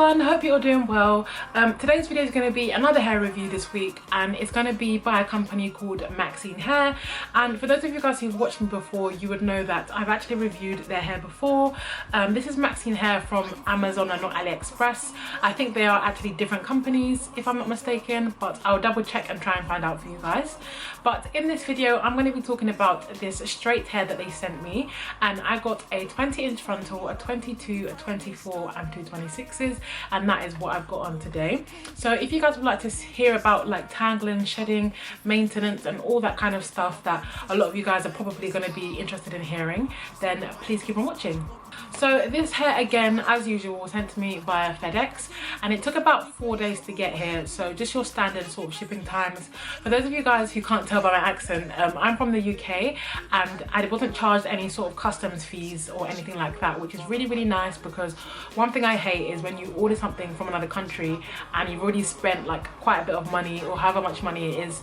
everyone, hope you're all doing well. Today's video is going to be another hair review this week, and it's going to be by a company called Maxine Hair. And for those of you guys who've watched me before, you would know that I've actually reviewed their hair before. This is Maxine Hair from Amazon and not AliExpress. I think they are actually different companies if I'm not mistaken, but I'll double check and try and find out for you guys. But in this video I'm going to be talking about this straight hair that they sent me, and I got a 20-inch frontal, a 22, a 24 and two 26s, and that is what I've got on today. So if you guys would like to hear about like tangling, shedding, maintenance and all that kind of stuff that a lot of you guys are probably going to be interested in hearing, then please keep on watching. So this hair, again, as usual, was sent to me via FedEx, and it took about 4 days to get here, so just your standard sort of shipping times. For those of you guys who can't tell by my accent, I'm from the UK, and I wasn't charged any sort of customs fees or anything like that, which is really nice, because one thing I hate is when you order something from another country and you've already spent like quite a bit of money, or however much money it is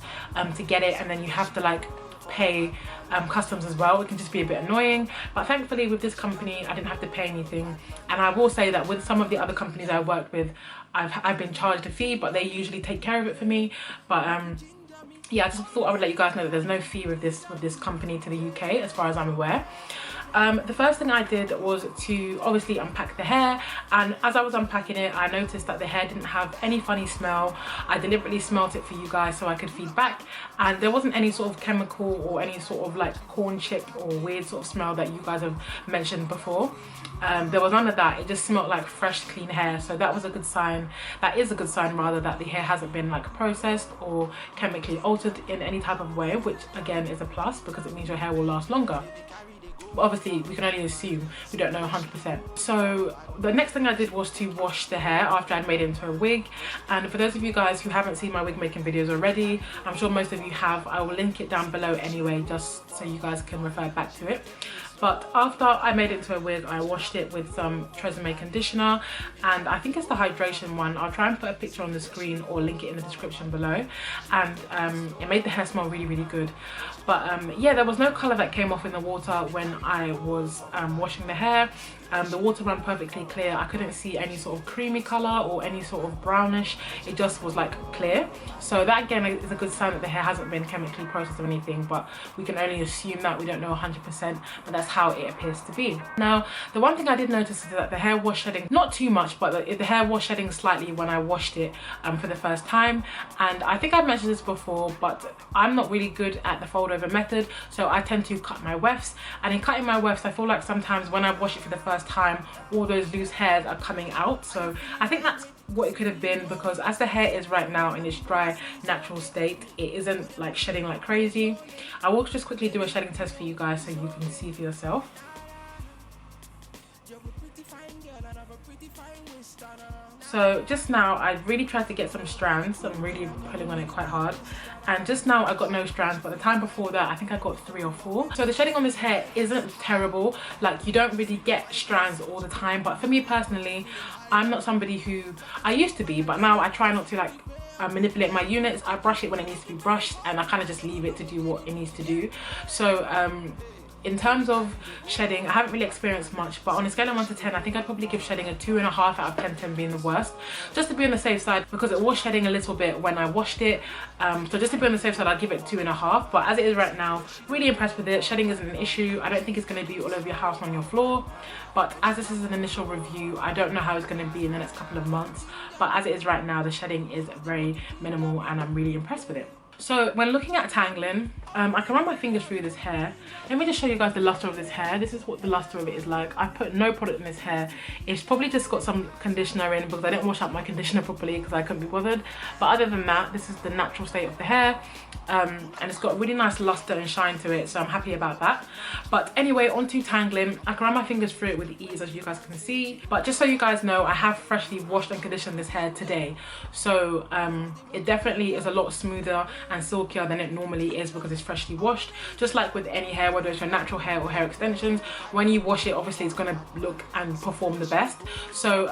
to get it, and then you have to like pay customs as well. It can just be a bit annoying, but thankfully with this company I didn't have to pay anything. And I will say that with some of the other companies I worked with, I've been charged a fee, but they usually take care of it for me. But yeah, I just thought I would let you guys know that there's no fee with this company to the UK as far as I'm aware. The first thing I did was to obviously unpack the hair, and as I was unpacking it I noticed that the hair didn't have any funny smell. I deliberately smelt it for you guys so I could feed back, and there wasn't any sort of chemical or any sort of like corn chip or weird sort of smell that you guys have mentioned before. There was none of that. It just smelled like fresh, clean hair, so that was a good sign. That is a good sign rather, that the hair hasn't been like processed or chemically altered in any type of way, which again is a plus because it means your hair will last longer. But obviously we can only assume, we don't know 100%. So the next thing I did was to wash the hair after I'd made it into a wig. And for those of you guys who haven't seen my wig making videos already, I'm sure most of you have, I will link it down below anyway, just so you guys can refer back to it. But after I made it into a wig, I washed it with some Tresemme conditioner, and I think it's the hydration one. I'll try and put a picture on the screen or link it in the description below. And it made the hair smell really good. But yeah, there was no colour that came off in the water when I was washing the hair. The water ran perfectly clear. I couldn't see any sort of creamy colour or any sort of brownish. It just was like clear. So that again is a good sign that the hair hasn't been chemically processed or anything, but we can only assume that. We don't know 100%, but that's how it appears to be. Now, the one thing I did notice is that the hair was shedding, not too much, but the hair was shedding slightly when I washed it for the first time. And I think I've mentioned this before, but I'm not really good at the fold over method, so I tend to cut my wefts. And in cutting my wefts, I feel like sometimes when I wash it for the first time, all those loose hairs are coming out. So I think that's what it could have been, because as the hair is right now in its dry natural state, it isn't like shedding like crazy. I will just quickly do a shedding test for you guys so you can see for yourself. So just now I really tried to get some strands. I'm really pulling on it quite hard, and just now I got no strands, but the time before that I think I got 3 or 4. So the shedding on this hair isn't terrible. Like, you don't really get strands all the time, but for me personally, I'm not somebody who, I used to be, but now I try not to like manipulate my units. I brush it when it needs to be brushed, and I kind of just leave it to do what it needs to do. So in terms of shedding, I haven't really experienced much, but on a scale of 1 to 10, I think I'd probably give shedding a 2.5 out of 10, 10 being the worst, just to be on the safe side, because it was shedding a little bit when I washed it. So just to be on the safe side, I'd give it 2.5. But as it is right now, really impressed with it. Shedding isn't an issue. I don't think it's going to be all over your house on your floor, but as this is an initial review, I don't know how it's going to be in the next couple of months. But as it is right now, the shedding is very minimal, and I'm really impressed with it. So when looking at tangling, I can run my fingers through this hair. Let me just show you guys the luster of this hair. This is what the luster of it is like. I put no product in this hair. It's probably just got some conditioner in because I didn't wash up my conditioner properly because I couldn't be bothered. But other than that, this is the natural state of the hair. And it's got a really nice luster and shine to it, so I'm happy about that. But anyway, onto tangling. I can run my fingers through it with ease, as you guys can see. But just so you guys know, I have freshly washed and conditioned this hair today. So it definitely is a lot smoother and silkier than it normally is because it's freshly washed. Just like with any hair, whether it's your natural hair or hair extensions, when you wash it, obviously it's going to look and perform the best. So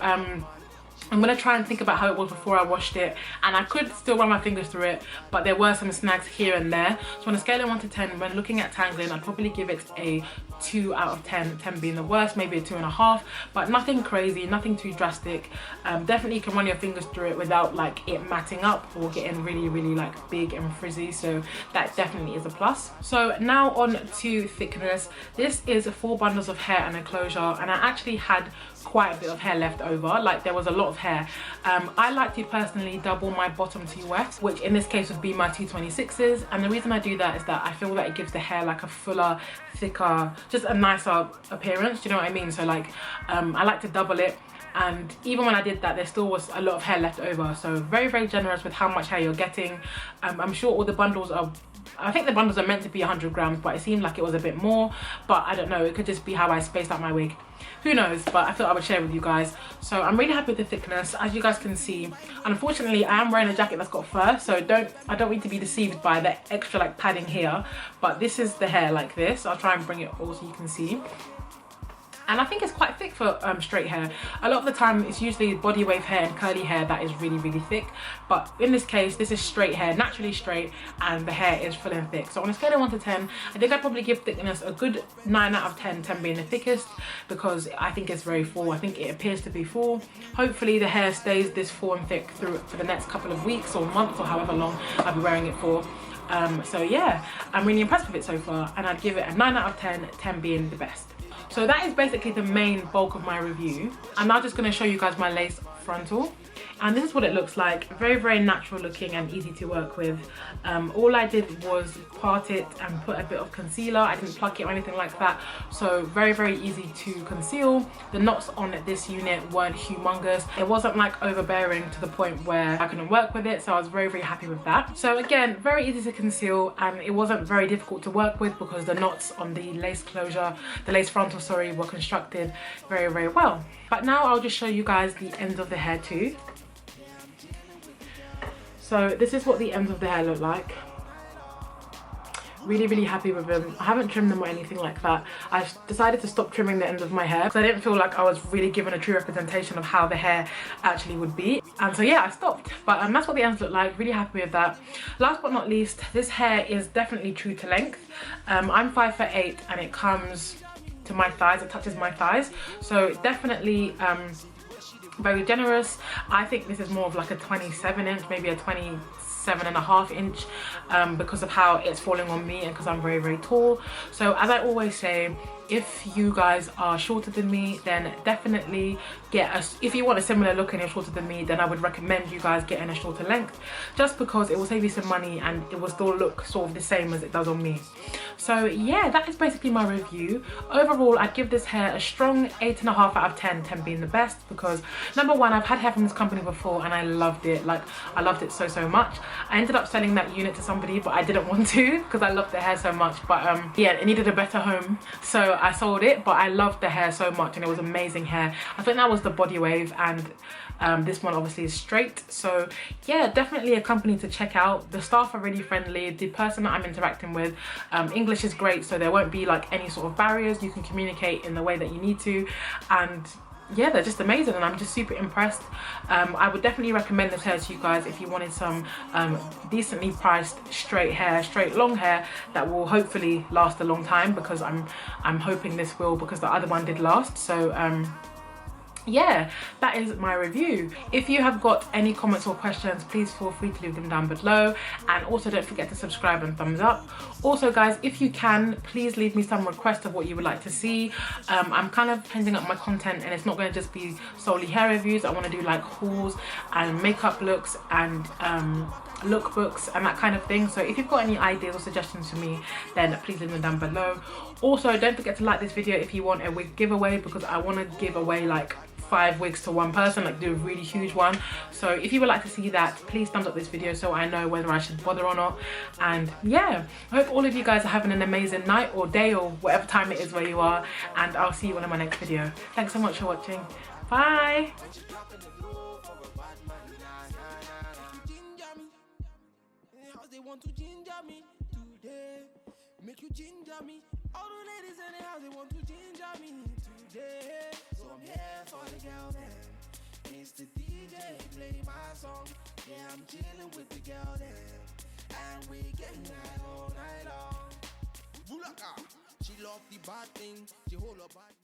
I'm gonna try and think about how it was before I washed it, and I could still run my fingers through it, but there were some snags here and there. So on a scale of 1 to 10, when looking at Tangling, I'd probably give it a 2 out of 10, 10 being the worst, maybe a 2.5, but nothing crazy, nothing too drastic. Definitely you can run your fingers through it without like it matting up or getting really like big and frizzy, so that definitely is a plus. So now on to thickness. This is 4 bundles of hair and a closure, and I actually had quite a bit of hair left over, like there was a lot of hair. I like to personally double my bottom 2 wefts, which in this case would be my 226s, and the reason I do that is that I feel that it gives the hair like a fuller, thicker, just a nicer appearance, do you know what I mean? So like I like to double it, and even when I did that there still was a lot of hair left over, so very generous with how much hair you're getting. I'm sure all the bundles are, I think the bundles are meant to be 100 grams, but it seemed like it was a bit more, but I don't know, it could just be how I spaced out my wig, who knows, but I thought I would share with you guys. So I'm really happy with the thickness. As you guys can see, unfortunately I am wearing a jacket that's got fur, so I don't need to be deceived by the extra like padding here, but this is the hair like this. I'll try and bring it all so you can see. And I think it's quite thick for straight hair. A lot of the time it's usually body wave hair and curly hair that is really thick, but in this case this is straight hair, naturally straight, and the hair is full and thick. So on a scale of 1 to 10, I think I'd probably give thickness a good 9 out of 10, 10 being the thickest, because I think it's very full. I think it appears to be full. Hopefully the hair stays this full and thick through for the next couple of weeks or months or however long I'll be wearing it for. So yeah, I'm really impressed with it so far, and I'd give it a 9 out of 10, 10 being the best. So that is basically the main bulk of my review. I'm now just going to show you guys my lace frontal, and this is what it looks like. Very natural looking and easy to work with. All I did was part it and put a bit of concealer. I didn't pluck it or anything like that, so very easy to conceal. The knots on this unit weren't humongous. It wasn't like overbearing to the point where I couldn't work with it, so I was very happy with that. So again, very easy to conceal, and it wasn't very difficult to work with because the knots on the lace closure, the lace frontal, sorry, were constructed very well. But now I'll just show you guys the ends of the hair too. So this is what the ends of the hair look like. Really happy with them. I haven't trimmed them or anything like that. I decided to stop trimming the ends of my hair because I didn't feel like I was really given a true representation of how the hair actually would be, and so yeah, I stopped. But that's what the ends look like. Really happy with that. Last but not least, this hair is definitely true to length. I'm 5'8" and it comes to my thighs, it touches my thighs, so definitely very generous. I think this is more of like a 27 inch, maybe a 27.5 inch, because of how it's falling on me and because I'm very tall. So as I always say, if you guys are shorter than me, then definitely get a, if you want a similar look and you're shorter than me, then I would recommend you guys getting a shorter length, just because it will save you some money and it will still look sort of the same as it does on me. So yeah, that is basically my review. Overall, I'd give this hair a strong 8.5 out of 10, 10 being the best, because number one, I've had hair from this company before and I loved it. Like, I loved it so much. I ended up selling that unit to somebody, but I didn't want to because I loved their hair so much. But yeah, it needed a better home, so I sold it, but I loved the hair so much and it was amazing hair. I think that was the body wave, and this one obviously is straight. So yeah, definitely a company to check out. The staff are really friendly. The person that I'm interacting with, English is great, so there won't be like any sort of barriers. You can communicate in the way that you need to, and yeah, they're just amazing and I'm just super impressed. I would definitely recommend this hair to you guys if you wanted some decently priced straight hair, straight long hair that will hopefully last a long time, because I'm hoping this will, because the other one did last. So yeah, that is my review. If you have got any comments or questions, please feel free to leave them down below, and also don't forget to subscribe and thumbs up. Also guys, if you can, please leave me some requests of what you would like to see. I'm kind of changing up my content, and it's not going to just be solely hair reviews. I want to do like hauls and makeup looks and lookbooks and that kind of thing. So if you've got any ideas or suggestions for me, then please leave them down below. Also, don't forget to like this video if you want a wig giveaway, because I want to give away like 5 wigs to one person, like do a really huge one. So if you would like to see that, please thumbs up this video so I know whether I should bother or not. And yeah, I hope all of you guys are having an amazing night or day or whatever time it is where you are, and I'll see you in my next video. Thanks so much for watching. Bye. Make you ginger me. All the ladies in the house, they want to ginger me today. So I'm here for the girl, man. It's the DJ play my song. Yeah, I'm chilling with the girl there, and we getting high all night long. Bulaka, she love the bad thing, she hold her body.